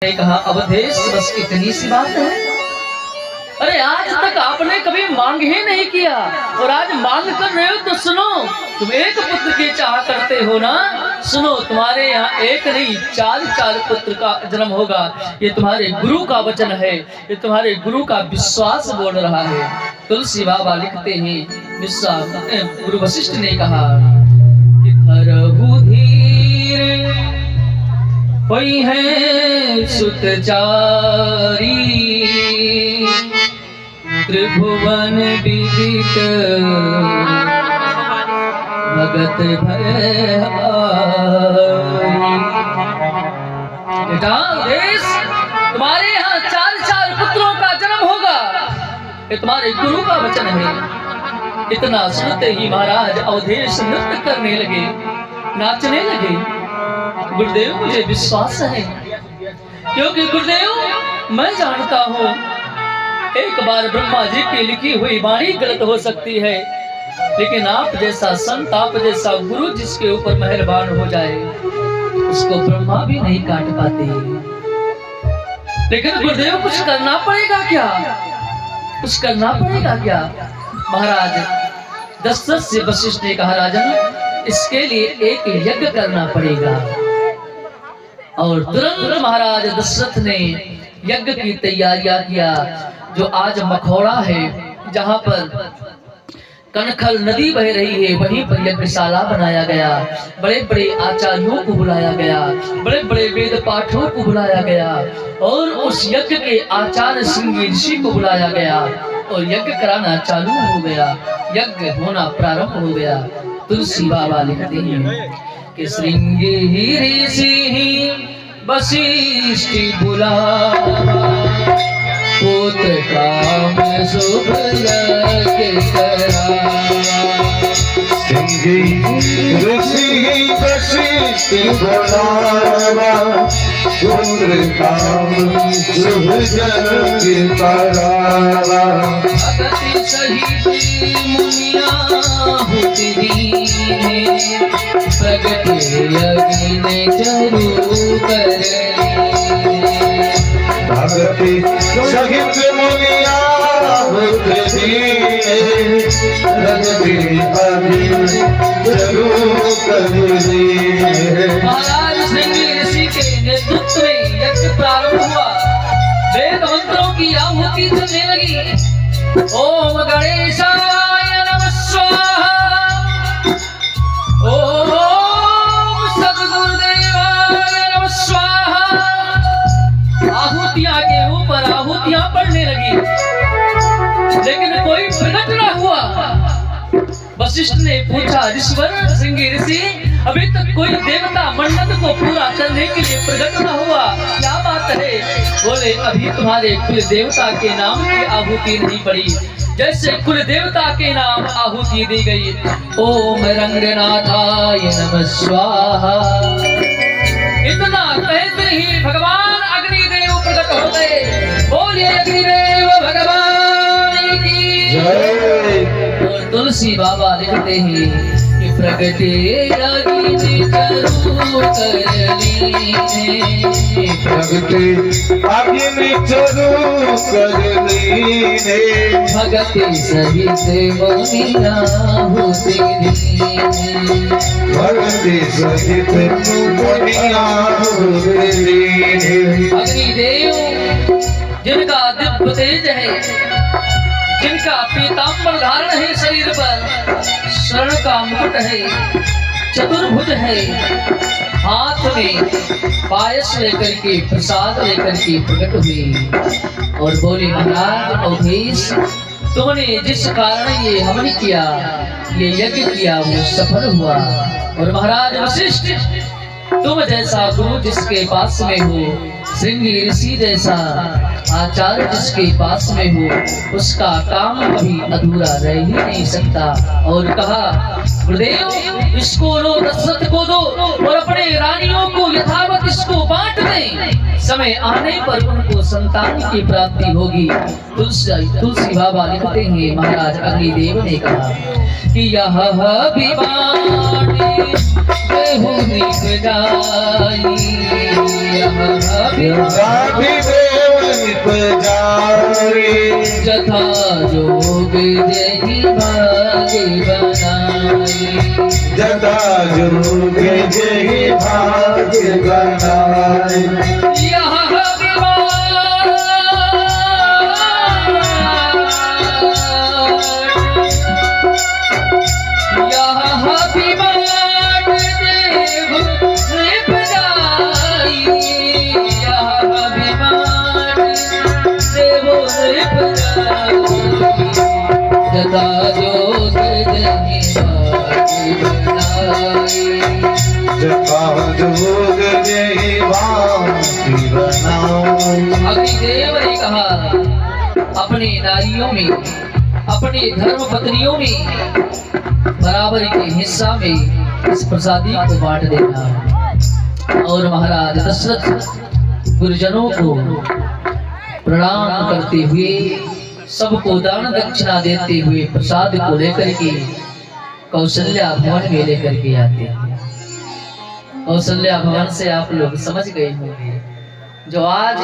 ने कहा अवधेश बस इतनी सी बात है। अरे आज तक आपने कभी मांग ही नहीं किया और आज मांग कर रहे हो तो सुनो, तुम एक पुत्र की चाह करते हो ना, सुनो तुम्हारे यहाँ एक नहीं चार पुत्र का जन्म होगा। ये तुम्हारे गुरु का वचन है, ये तुम्हारे गुरु का विश्वास बोल रहा है। तुलसी बाबा लिखते हैं विश्वास गुरु वशिष्ठ ने कहा कि धरहु धीर कोई है सुतचारी त्रिभुवन विदित भगत भय बेटा देश तुम्हारे यहाँ चार पुत्रों का जन्म होगा, ये तुम्हारे गुरु का वचन है। इतना सुनते ही महाराज अवधेश नृत्य करने लगे, नाचने लगे। गुरुदेव मुझे विश्वास है, क्योंकि गुरुदेव मैं जानता हूँ एक बार ब्रह्मा जी की लिखी हुई वाणी गलत हो सकती है, लेकिन आप जैसा संत, आप जैसा गुरु जिसके ऊपर मेहरबान हो जाए उसको ब्रह्मा भी नहीं काट पाते। लेकिन गुरुदेव कुछ करना पड़ेगा क्या, कुछ करना पड़ेगा क्या? महाराज दशरथ से वशिष्ठ ने कहा राजन इसके लिए एक यज्ञ करना पड़ेगा। और तुरंत महाराज दशरथ ने यज्ञ की तैयारियां किया। जो आज मखौड़ा है जहां पर कनखल नदी बह रही है वहीं पर यज्ञशाला बनाया गया। बड़े बड़े आचार्यों को बुलाया गया, बड़े बड़े वेद पाठों को बुलाया गया और उस यज्ञ के आचार्य श्रृंगी ऋषि को बुलाया गया और यज्ञ कराना चालू हो गया, यज्ञ होना प्रारंभ हो गया। तुलसी बाबा लिखते हैं कि श्रृंगी ऋषि वशिष्ठ बुलावा पुत्र काम शुभ यज्ञ करावा। श्रृंगी ऋषि वशिष्ठ बुलावा पुत्र काम शुभ यज्ञ करावा। भगति सहित मुनिया हुति दीने प्रगति यज्ञ चालू करे। भगति सहित मुनिया हुति दीने प्रगति यज्ञ चालू करे। महाराज श्रृंगी ऋषि के नेतृत्व में यज्ञ प्रारंभ हुआ। वेद मंत्रों की आहुति चलने लगी। ओम गणेशाय नमः स्वाहा, ओम सद्गुरुदेवाय नमः स्वाहा। आहुतियां के ऊपर आहुतियां पड़ने लगी, लेकिन कोई प्रकट न हुआ। वशिष्ठ ने पूछा ऋषिवर श्रृंगी ऋषि अभी तक कोई देवता मन्नत को पूरा करने के लिए प्रकट न हुआ, क्या बात है? बोले अभी तुम्हारे कुल देवता के नाम की आहुति नहीं पड़ी। जैसे कुल देवता के नाम आहुति दी गई, ओम रंगनाथाय नमः स्वाहा, इतना कहते ही भगवान अग्निदेव प्रकट हो गए। बोलिए अग्निदेव भगवान की जय। और तुलसी बाबा लिखते हैं कि प्रगटे अग्नि चालू करनी है, प्रगति अग्नि चालू करनी है। भगति सहित मुनिया हुति दीने। भगति सहित मुनिया हुति दीने। अग्निदेव जिनका दिव्य तेज है, जिनका पीतांबर धारण है शरीर पर, स्वर्ण का मुकुट है, चतुर्भुज है, हाथ में पायस लेकर के प्रसाद लेकर के प्रकट हुए और बोले महाराज अवधेश तुमने जिस कारण ये हवन किया, ये यज्ञ किया वो सफल हुआ। और महाराज वशिष्ठ तुम जैसा गुरु जिसके पास में हो, श्रृंगी ऋषि जैसा आचार्य जिसके पास में हो, उसका काम कभी अधूरा रह ही नहीं सकता। और कहा गुरुदेव इसको लो, दशरथ को दो और अपने रानियों को यथावत इसको बांट दें, समय आने पर उनको संतान की प्राप्ति होगी। तुलसी बाबा लिखते हैं महाराज अग्निदेव ने कहा कि यह विवाह जाई गाधी देवन जाए जथा जोग जही भाग्य बनाए जदा जोग जही भाग्य बनाए यहाँ जता जोग जही जता जोग जही भाग्य बनाए। अग्निदेव ने कहा अपनी नारियों में अपनी धर्म पत्नियों में बराबर के हिस्सा में इस प्रसादी को बांट देना। और महाराज दशरथ गुरुजनों को प्रणाम करते हुए सबको दान दक्षिणा देते हुए प्रसाद को लेकर के कौशल्या भवन में लेकर के आते हैं। कौशल्या भवन से आप लोग समझ गए होंगे जो आज